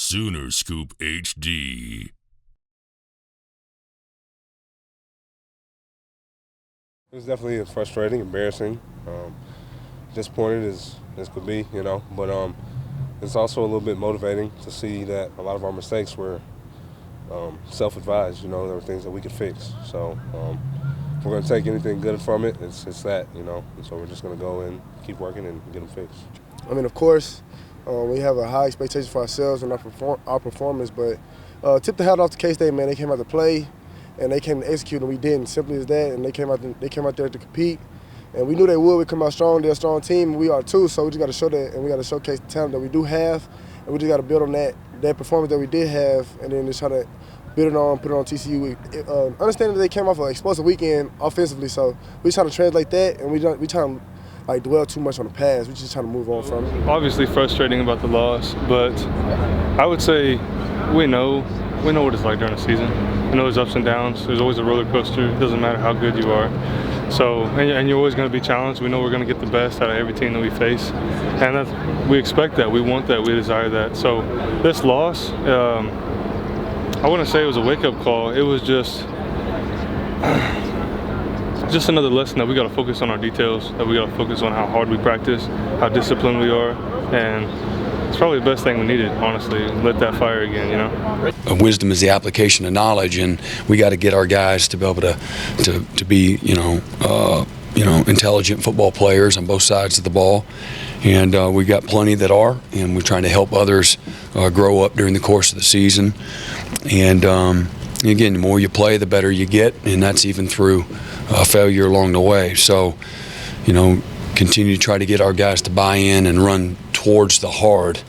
Sooner Scoop HD. It was definitely frustrating, embarrassing, disappointed as could be, but it's also a little bit motivating to see that a lot of our mistakes were self-advised, there were things that we could fix. So if we're going to take anything good from it, it's that, and so we're just going to go and keep working and get them fixed. I mean, of course, we have a high expectation for ourselves and our performance, but tip the hat off to K-State, man. They came out to play, and they came to execute, and we didn't. Simply as that, and they came out there to compete, and we knew they would. We come out strong. They're a strong team, and we are too. So we just got to show that, and we got to showcase the talent that we do have, and we just got to build on that performance that we did have, and then just try to build it on, put it on TCU. Understanding that they came off an explosive weekend offensively, so we trying to translate that, and we trying to dwell too much on the past. We're just trying to move on from it. Obviously frustrating about the loss, but I would say we know what it's like during the season. We know there's ups and downs. There's always a roller coaster. It doesn't matter how good you are. So, and you're always going to be challenged. We know we're going to get the best out of every team that we face, and we expect that. We want that. We desire that. So, this loss, I wouldn't say it was a wake-up call. It was just another lesson that we got to focus on our details, that we got to focus on how hard we practice, how disciplined we are, and it's probably the best thing we needed, honestly. Lit that fire again, Wisdom is the application of knowledge, and we got to get our guys to be able to be, intelligent football players on both sides of the ball. And we got plenty that are, and we're trying to help others grow up during the course of the season. And again, the more you play, the better you get, and that's even through failure along the way. So, continue to try to get our guys to buy in and run towards the hard,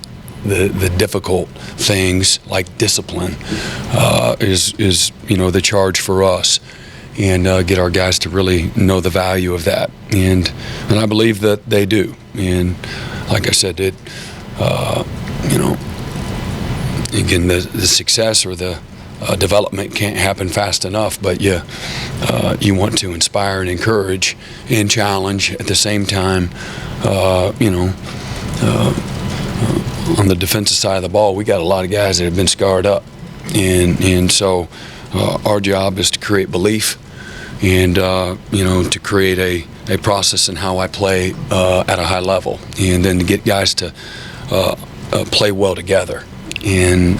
the difficult things like discipline is the charge for us, and get our guys to really know the value of that, and I believe that they do. And like I said, again, the success or the development can't happen fast enough, but you want to inspire and encourage and challenge at the same time. On the defensive side of the ball, we got a lot of guys that have been scarred up, and so our job is to create belief and to create a process in how I play at a high level, and then to get guys to play well together. And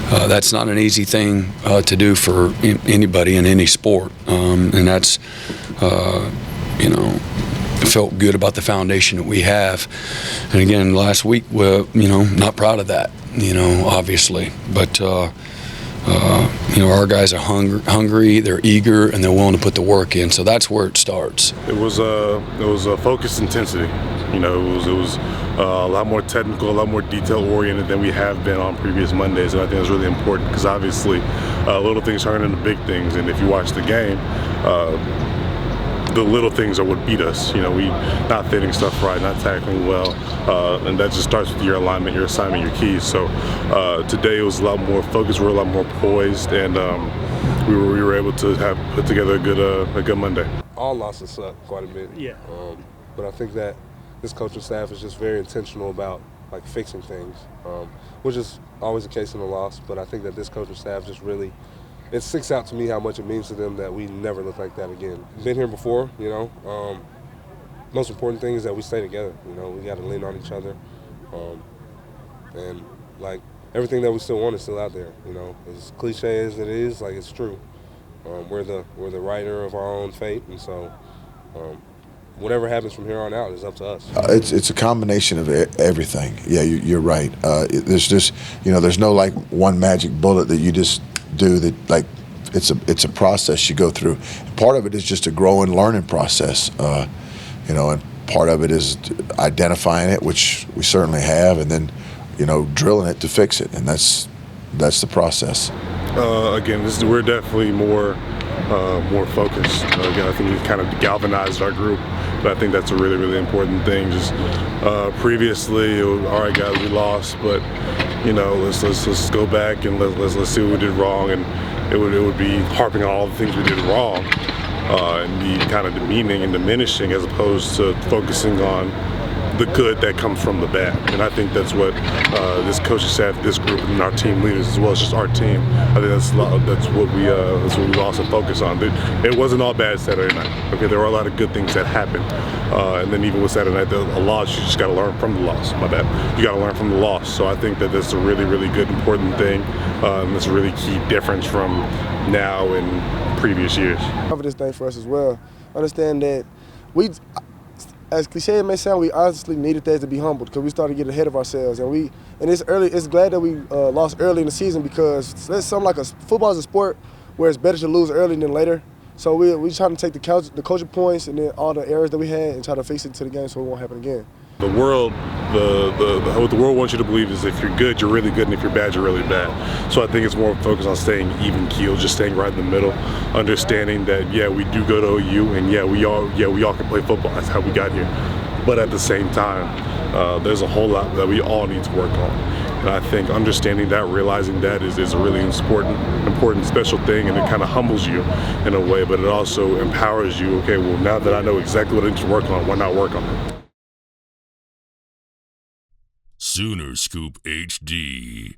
that's not an easy thing to do for anybody in any sport, and that's felt good about the foundation that we have. And again, last week, not proud of that, obviously, but our guys are hungry, they're eager, and they're willing to put the work in. So that's where it starts. It was a focused intensity. It was a lot more technical, a lot more detail-oriented than we have been on previous Mondays, and I think it's really important because obviously little things turn into big things, and if you watch the game, the little things are what beat us. We not fitting stuff right, not tackling well, and that just starts with your alignment, your assignment, your keys. So today it was a lot more focused, we're a lot more poised, and we were able to have put together a good Monday. All losses suck quite a bit. Yeah. But I think that this coaching staff is just very intentional about fixing things, which is always the case in a loss. But I think that this coaching staff just really, it sticks out to me how much it means to them that we never look like that again. Been here before, most important thing is that we stay together. We got to lean on each other, and everything that we still want is still out there. As cliche as it is, it's true. We're the writer of our own fate, and so whatever happens from here on out is up to us. It's a combination of everything. Yeah, you're right. There's just there's no one magic bullet that you just do that. It's a process you go through. Part of it is just a grow and learning process, and part of it is identifying it, which we certainly have, and then drilling it to fix it, and that's the process. Again, we're definitely more focused. Again, I think we kind of galvanized our group, but I think that's a really, really important thing. Just previously, all right, guys, we lost, but let's go back and let's see what we did wrong, and it would be harping on all the things we did wrong, and be kind of demeaning and diminishing as opposed to focusing on the good that comes from the bad. And I think that's what this coaching staff, this group, and our team leaders, as well as just our team, I think that's what we also focus on. It wasn't all bad Saturday night. Okay, there were a lot of good things that happened. And then even with Saturday night, a loss, you just got to learn from the loss. My bad. You got to learn from the loss. So I think that that's a really, really good, important thing. And it's a really key difference from now and previous years. Cover this thing for us as well. Understand that we, as cliche it may sound, we honestly needed that to be humbled because we started to get ahead of ourselves, and it's early. It's glad that we lost early in the season because it's something like football is a sport where it's better to lose early than later. So we trying to take the coaching points and then all the errors that we had and try to fix it to the game so it won't happen again. The world, what the world wants you to believe is if you're good, you're really good, and if you're bad, you're really bad. So I think it's more focused on staying even keel, just staying right in the middle, understanding that yeah, we do go to OU, and yeah, we all can play football. That's how we got here. But at the same time, there's a whole lot that we all need to work on. And I think understanding that, realizing that is a really important, special thing, and it kind of humbles you in a way, but it also empowers you. Okay, well, now that I know exactly what I need to work on, why not work on it? Sooner Scoop HD.